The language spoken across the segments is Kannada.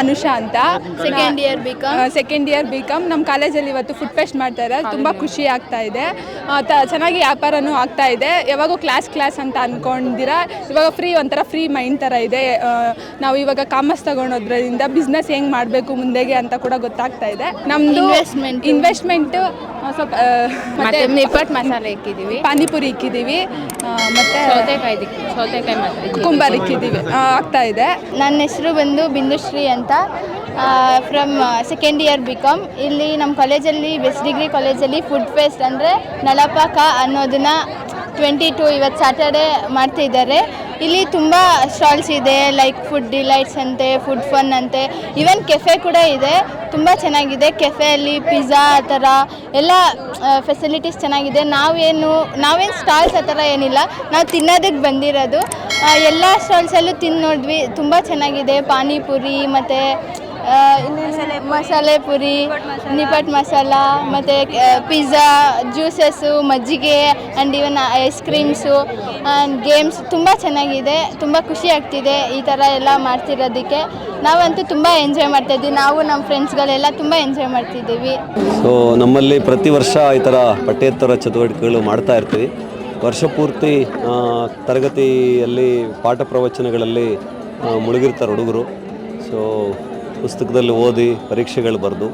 ಅನುಷಾ ಅಂತ, ಸೆಕೆಂಡ್ ಇಯರ್ ಬಿಕಾಮ್. ನಮ್ಮ ಕಾಲೇಜಲ್ಲಿ ಇವತ್ತು ಫುಡ್ ಫೆಸ್ಟ್ ಮಾಡ್ತಾರೆ, ತುಂಬ ಖುಷಿ ಆಗ್ತಾ ಇದೆ. ಚೆನ್ನಾಗಿ ವ್ಯಾಪಾರನೂ ಆಗ್ತಾ ಇದೆ. ಯಾವಾಗೂ ಕ್ಲಾಸ್ ಅಂತ ಅಂದ್ಕೊಂಡಿರ, ಇವಾಗ ಒಂಥರ ಫ್ರೀ ಮೈಂಡ್ ಥರ ಇದೆ. ನಾವು ಇವಾಗ ಕಾಮರ್ಸ್ ತಗೊಳೋದ್ರಿಂದ ಬಿಸ್ನೆಸ್ ಹೆಂಗೆ ಮಾಡಬೇಕು ಮುಂದೆಗೆ ಅಂತ ಕೂಡ ಗೊತ್ತಾಗ್ತಾ ಇದೆ. ನಮ್ಮದು ಇನ್ವೆಸ್ಟ್ಮೆಂಟು ಸ್ವಲ್ಪ ಮತ್ತೆ ನಿಪ್ಪಟ್ಟು ಮಸಾಲೆ ಇಕ್ಕಿದ್ದೀವಿ, ಪಾನಿಪುರಿ ಇಕ್ಕಿದ್ದೀವಿ, ಮತ್ತು ಸೌತೆಕಾಯಿ ಕುಂಬಾರ್ ಇಕ್ಕಿದ್ದೀವಿ, ಆಗ್ತಾ ಇದೆ. ನನ್ನ ಹೆಸರು ಬಂದು ಬಿಂದುಶ್ರೀ ಅಂತ, ಫ್ರಮ್ ಸೆಕೆಂಡ್ ಇಯರ್ ಬಿಕಾಮ್. ಇಲ್ಲಿ ನಮ್ಮ ಕಾಲೇಜಲ್ಲಿ ಬೆಸ್ಟ್ ಡಿಗ್ರಿ ಕಾಲೇಜಲ್ಲಿ ಫುಡ್ ಫೆಸ್ಟ್ ಅಂದರೆ ನಳಪಾಕ ಅನ್ನೋದನ್ನು 22 ಇವತ್ತು ಸ್ಯಾಟರ್ಡೇ ಮಾಡ್ತಿದ್ದಾರೆ. ಇಲ್ಲಿ ತುಂಬ ಸ್ಟಾಲ್ಸ್ ಇದೆ, ಲೈಕ್ ಫುಡ್ ಡಿಲೈಟ್ಸ್ ಅಂತೆ, ಫುಡ್ ಫನ್ ಅಂತೆ, ಈವನ್ ಕೆಫೆ ಕೂಡ ಇದೆ. ತುಂಬ ಚೆನ್ನಾಗಿದೆ. ಕೆಫೆಯಲ್ಲಿ ಪಿಜ್ಜಾ ಆ ಥರ ಎಲ್ಲ ಫೆಸಿಲಿಟೀಸ್ ಚೆನ್ನಾಗಿದೆ. ನಾವೇನು ಸ್ಟಾಲ್ಸ್ ಆ ಥರ ಏನಿಲ್ಲ, ನಾವು ತಿನ್ನೋದಕ್ಕೆ ಬಂದಿರೋದು. ಎಲ್ಲ ಸ್ಟಾಲ್ಸಲ್ಲೂ ತಿಂದು ನೋಡಿದ್ವಿ, ತುಂಬ ಚೆನ್ನಾಗಿದೆ. ಪಾನಿಪುರಿ ಮತ್ತು ಮಸಾಲೆ ಪುರಿ, ನಿಪ್ಪಟ್ಟು ಮಸಾಲ, ಮತ್ತು ಪಿಜ್ಜಾ, ಜ್ಯೂಸಸ್ಸು, ಮಜ್ಜಿಗೆ and even ice creams and games ತುಂಬ ಚೆನ್ನಾಗಿದೆ. ತುಂಬ ಖುಷಿ ಆಗ್ತಿದೆ ಈ ಥರ ಎಲ್ಲ ಮಾಡ್ತಿರೋದಕ್ಕೆ. ನಾವಂತೂ ತುಂಬ ಎಂಜಾಯ್ ಮಾಡ್ತಾಯಿದ್ದೀವಿ. ನಾವು ನಮ್ಮ ಫ್ರೆಂಡ್ಸ್ಗಳೆಲ್ಲ ತುಂಬ ಎಂಜಾಯ್ ಮಾಡ್ತಿದ್ದೀವಿ. ಸೊ ನಮ್ಮಲ್ಲಿ ಪ್ರತಿ ವರ್ಷ ಈ ಥರ ಪಠ್ಯೇತರ ಚಟುವಟಿಕೆಗಳು ಮಾಡ್ತಾ ಇರ್ತೀವಿ. ವರ್ಷ ಪೂರ್ತಿ ತರಗತಿಯಲ್ಲಿ ಪಾಠ ಪ್ರವಚನಗಳಲ್ಲಿ ಮುಳುಗಿರ್ತಾರೆ ಹುಡುಗರು. ಸೊ ಪುಸ್ತಕದಲ್ಲಿ ಓದಿ ಪರೀಕ್ಷೆಗಳು ಬರೆದು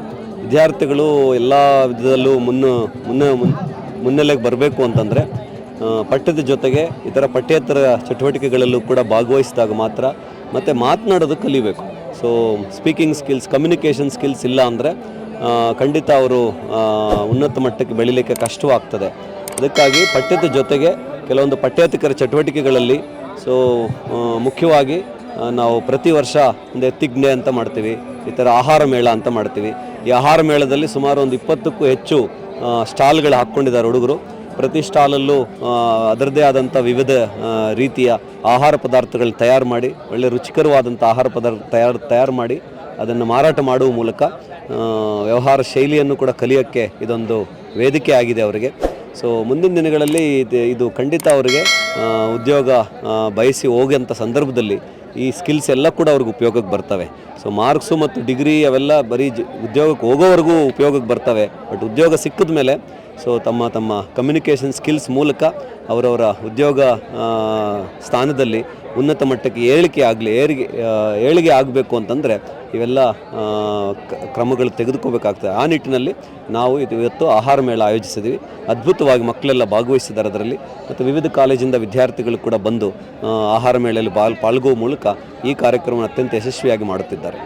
ವಿದ್ಯಾರ್ಥಿಗಳು ಎಲ್ಲ ವಿಧದಲ್ಲೂ ಮುನ್ನೆಲೆಗೆ ಬರಬೇಕು ಅಂತಂದರೆ ಪಠ್ಯದ ಜೊತೆಗೆ ಈ ಥರ ಪಠ್ಯೇತರ ಚಟುವಟಿಕೆಗಳಲ್ಲೂ ಕೂಡ ಭಾಗವಹಿಸಿದಾಗ ಮಾತ್ರ ಮತ್ತು ಮಾತನಾಡೋದು ಕಲಿಬೇಕು. So speaking skills, communication skills ಇಲ್ಲ ಅಂದರೆ ಖಂಡಿತ ಅವರು ಉನ್ನತ ಮಟ್ಟಕ್ಕೆ ಬೆಳೀಲಿಕ್ಕೆ ಕಷ್ಟವಾಗ್ತದೆ. ಅದಕ್ಕಾಗಿ ಪಠ್ಯದ ಜೊತೆಗೆ ಕೆಲವೊಂದು ಪಠ್ಯೇತರ ಚಟುವಟಿಕೆಗಳಲ್ಲಿ ಮುಖ್ಯವಾಗಿ ನಾವು ಪ್ರತಿ ವರ್ಷ ಒಂದು ಎತ್ತಿಗ್ನೆ ಅಂತ ಮಾಡ್ತೀವಿ, ಈ ಥರ ಆಹಾರ ಮೇಳ ಅಂತ ಮಾಡ್ತೀವಿ. ಈ ಆಹಾರ ಮೇಳದಲ್ಲಿ ಸುಮಾರು ಒಂದು 20ಕ್ಕೂ ಹೆಚ್ಚು ಸ್ಟಾಲ್ಗಳು ಹಾಕ್ಕೊಂಡಿದ್ದಾರೆ ಹುಡುಗರು. ಪ್ರತಿ ಸ್ಟಾಲಲ್ಲೂ ಅದರದ್ದೇ ಆದಂಥ ವಿವಿಧ ರೀತಿಯ ಆಹಾರ ಪದಾರ್ಥಗಳನ್ನ ತಯಾರು ಮಾಡಿ, ಒಳ್ಳೆ ರುಚಿಕರವಾದಂಥ ಆಹಾರ ಪದಾರ್ಥ ತಯಾರು ಮಾಡಿ ಅದನ್ನು ಮಾರಾಟ ಮಾಡುವ ಮೂಲಕ ವ್ಯವಹಾರ ಶೈಲಿಯನ್ನು ಕೂಡ ಕಲಿಯೋಕ್ಕೆ ಇದೊಂದು ವೇದಿಕೆ ಆಗಿದೆ ಅವರಿಗೆ. ಸೊ ಮುಂದಿನ ದಿನಗಳಲ್ಲಿ ಇದು ಖಂಡಿತ ಅವರಿಗೆ ಉದ್ಯೋಗ ಬಯಸಿ ಹೋಗೋಂಥ ಸಂದರ್ಭದಲ್ಲಿ ಈ ಸ್ಕಿಲ್ಸ್ ಎಲ್ಲ ಕೂಡ ಅವ್ರಿಗೆ ಉಪಯೋಗಕ್ಕೆ ಬರ್ತವೆ. ಸೊ ಮಾರ್ಕ್ಸು ಮತ್ತು ಡಿಗ್ರಿ ಅವೆಲ್ಲ ಬರೀ ಉದ್ಯೋಗಕ್ಕೆ ಹೋಗೋವರೆಗೂ ಉಪಯೋಗಕ್ಕೆ ಬರ್ತವೆ. ಬಟ್ ಉದ್ಯೋಗ ಸಿಕ್ಕಿದ ಮೇಲೆ ತಮ್ಮ ಕಮ್ಯುನಿಕೇಷನ್ ಸ್ಕಿಲ್ಸ್ ಮೂಲಕ ಅವರವರ ಉದ್ಯೋಗ ಸ್ಥಾನದಲ್ಲಿ ಉನ್ನತ ಮಟ್ಟಕ್ಕೆ ಏಳಿಗೆ ಆಗಬೇಕು ಅಂತಂದರೆ ಇವೆಲ್ಲ ಕ್ರಮಗಳು ತೆಗೆದುಕೋಬೇಕಾಗ್ತದೆ. ಆ ನಿಟ್ಟಿನಲ್ಲಿ ನಾವು ಇವತ್ತು ಆಹಾರ ಮೇಳ ಆಯೋಜಿಸಿದ್ವಿ. ಅದ್ಭುತವಾಗಿ ಮಕ್ಕಳೆಲ್ಲ ಭಾಗವಹಿಸಿದ್ದಾರೆ ಅದರಲ್ಲಿ, ಮತ್ತು ವಿವಿಧ ಕಾಲೇಜಿಂದ ವಿದ್ಯಾರ್ಥಿಗಳು ಕೂಡ ಬಂದು ಆಹಾರ ಮೇಳದಲ್ಲಿ ಪಾಲ್ಗೊಳ್ಳುವ ಮೂಲಕ ಈ ಕಾರ್ಯಕ್ರಮವನ್ನು ಅತ್ಯಂತ ಯಶಸ್ವಿಯಾಗಿ ಮಾಡುತ್ತಿದ್ದಾರೆ.